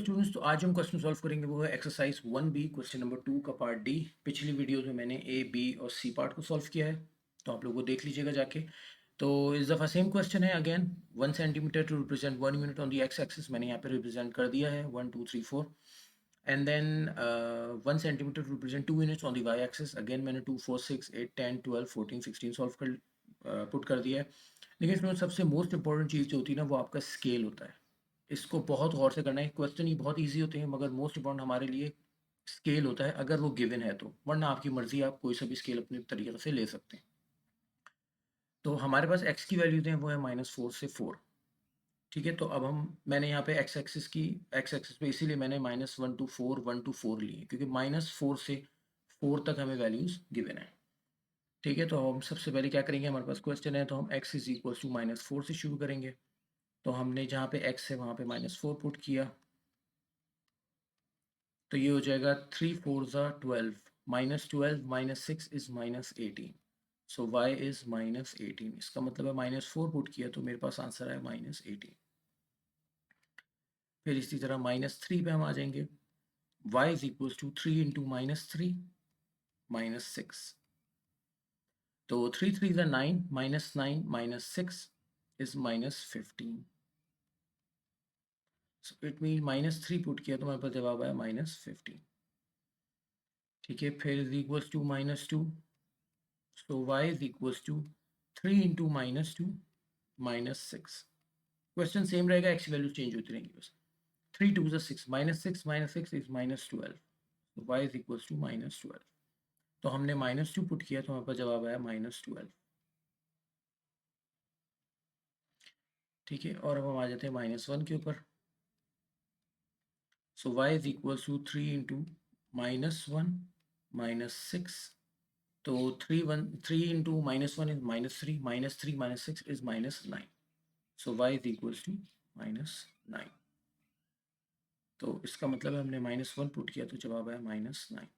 Students, तो आज हम क्वेश्चन सॉल्व करेंगे वो है एक्सरसाइज 1B क्वेश्चन नंबर 2 का पार्ट डी। पिछली वीडियोस में मैंने ए बी और सी पार्ट को सॉल्व किया है, तो आप लोगों को देख लीजिएगा जाके। तो इस दफ़ा सेम क्वेश्चन है again. 1 centimetre to represent 1 unit on the X axis, मैंने यहाँ पे रिप्रेजेंट कर दिया है 1 2 3 4। And then 1 centimetre to represent 2 units on the Y axis, again मैंने 2 4 6 8 10 12 14 16 सॉल्व कर पुट कर दिया है। लेकिन इसमें सबसे मोस्ट इंपॉर्टेंट चीज़ जो होती है ना, वो आपका स्केल होता है। इसको बहुत गौर से करना है। क्वेश्चन ही बहुत इजी होते हैं, मगर मोस्ट इंपॉर्टेंट हमारे लिए स्केल होता है, अगर वो गिवन है तो। वरना आपकी मर्जी, आप कोई सा भी स्केल अपने तरीके से ले सकते हैं। तो हमारे पास x की वैल्यूज हैं, वो है -4 से 4। ठीक है, तो अब मैंने यहाँ पे x एक्सिस पे इसीलिए मैंने -1 to 4 1 to 4 लिए, क्योंकि -4 से 4 तक हमें वैल्यूज गिवन है। ठीक है, तो हम सबसे पहले क्या करेंगे, हमारे पास क्वेश्चन है तो हम x इज इक्वल टू -4 से शुरू करेंगे। तो हमने जहाँ पे x है वहाँ पे -4 पुट किया, तो ये हो जाएगा 3 4 12, -12 -6 इज -18। So y is -18। इसका मतलब है -4 पुट किया तो मेरे पास आंसर है -18। फिर इसी तरह -3 पे हम आ जाएंगे। y is equal to 3 into -3 -6। तो 3 3 9, -9 -6 is -15। So it mean -3 put किया तो हमारे पास जवाब आया -15। ठीक है, फिर is equal to -2। So y is equals to 3 into -2 -6। Question same रहेगा, एक्स वैल्यू चेंज होती रहेंगी बस। 3 2 is 6, -6 -6 is -12। So y is equals to -12। तो हमने -2 पुट किया तो हमारे पास जवाब आया -12। ठीक है, और अब हम आ जाते हैं -1 के ऊपर। सो y is equals to 3 into -1 -6। तो 3 into -1 is -3 -3 -6 is -9। So y is equals to -9। तो इसका मतलब है हमने -1 पुट किया तो जवाब आया -9।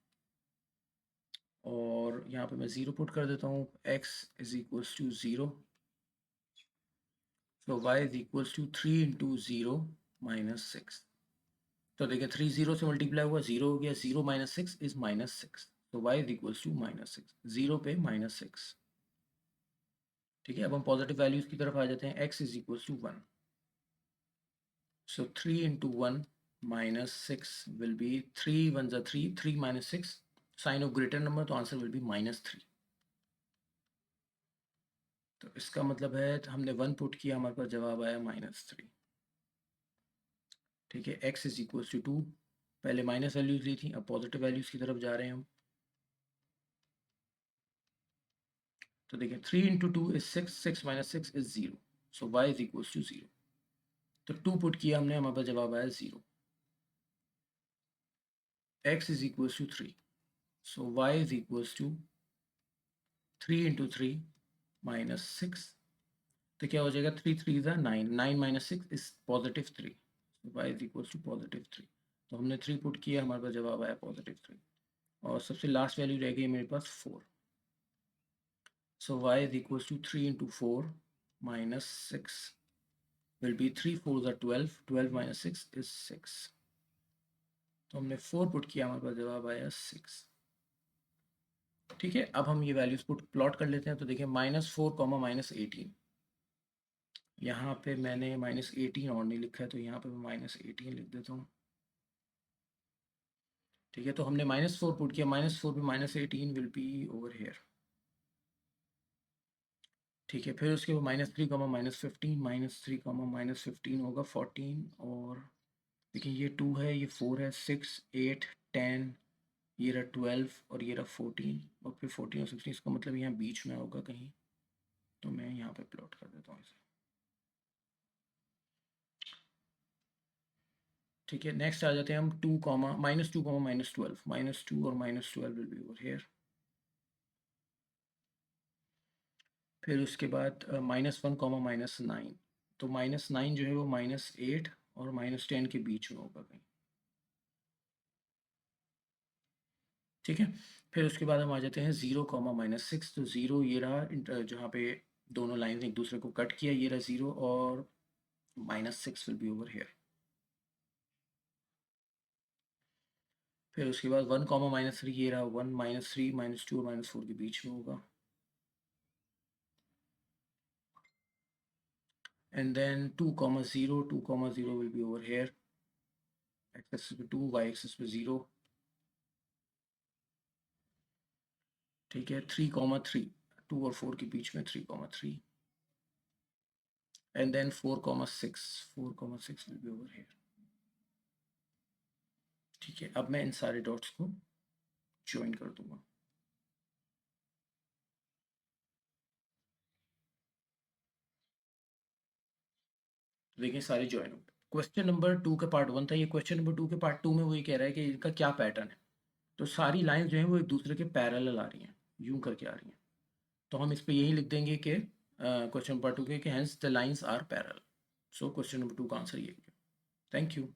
और यहाँ पे मैं 0 पुट कर देता हूँ। x is equals to 0। तो y is equals to 3 into 0 -6। तो देखिए 3 0 से मल्टीप्लाई हुआ, 0 हो गया, 0 -6 इज -6। तो y इज इक्वल्स टू -6, 0 पे -6। ठीक है, अब हम पॉजिटिव वैल्यूज की तरफ आ जाते हैं। x is equals to 1। So 3 into 1 -6 will be 3 1 3, 3 -6, sign of greater number, तो आंसर विल बी -3। तो इसका मतलब है हमने 1 पुट किया, हमारे पास जवाब आया -3। ठीक है, x इज इक्वल टू 2। पहले माइनस वैल्यूज ली थी, अब पॉजिटिव वैल्यूज की तरफ जा रहे हैं हम। तो देखिए 3 into 2 is 6, 6 -6 is 0। So y is equal to 0। तो 2 पुट किया हमने, हमारे पास जवाब आया 0। x is equal to 3। So y is equal to 3 into 3 -6। तो क्या हो जाएगा, 3 3 is 9, 9 -6 is +3। y is equal to +3। तो हमने 3 पुट किया, हमारे पास जवाब आया +3। और सबसे लास्ट वैल्यू रह गई मेरे पास 4। So y is equal to 3 into 4 -6 will be 3 4 12, 12 -6 is 6। तो हमने 4 पुट किया, हमारे पास जवाब आया 6। ठीक है, अब हम ये वैल्यूज पुट प्लॉट कर लेते हैं। तो देखिए -4 -18, यहाँ पे मैंने -18 और नहीं लिखा है, तो यहाँ पे मैं -18 लिख देता हूँ। ठीक है, तो हमने -4 पुट किया, -4 पे -18 विल बी ओवर हेयर। ठीक है, फिर उसके बाद -3 -15, -3 -15 होगा 14। और देखिए ये 2 है, ये 4 है, 6 8 10, ये रहा 12 और ये रहा 14, और फिर 14 और 16, इसका मतलब यहाँ बीच में होगा कहीं। तो मैं यहाँ पे प्लॉट कर देता हूँ इसे। ठीक है, नेक्स्ट आ जाते हैं हम -2 -2 -12, -2 और -12 विल बी ओवर हेयर। फिर उसके बाद -1 -9। तो -9 जो है वो -8 और -10 के बीच में होगा कहीं। ठीक है, फिर उसके बाद हम आ जाते हैं 0 -6। तो 0 ये रहा, जहाँ पे दोनों लाइन एक दूसरे को कट किया, ये रहा 0, और -6 विल बी ओवर हेयर। फिर उसके बाद 1 कॉमा -3 ये रहा 1 -3 -2 और -4 के बीच में होगा, and then 2 comma 0 will be over here, x-axis पे 2 y-axis पे 0, ठीक है। 3 comma 3 2 और 4 के बीच में 3 comma 3, and then 4 comma 6 will be over here, ठीक है। अब मैं इन सारे डॉट्स को ज्वाइन कर दूंगा, देखिए सारे ज्वाइन हो गए। क्वेश्चन नंबर 2 का पार्ट 1 था, ये क्वेश्चन नंबर 2 के पार्ट 2 में वो ये कह रहा है कि इनका क्या पैटर्न है। तो सारी लाइंस जो हैं वो एक दूसरे के पैरेलल आ रही हैं, यूं करके आ रही हैं। तो हम इस पे यही लिख देंगे कि क्वेश्चन नंबर 2 के, hence the lines are parallel. So question number 2 का आंसर ये है। Thank you.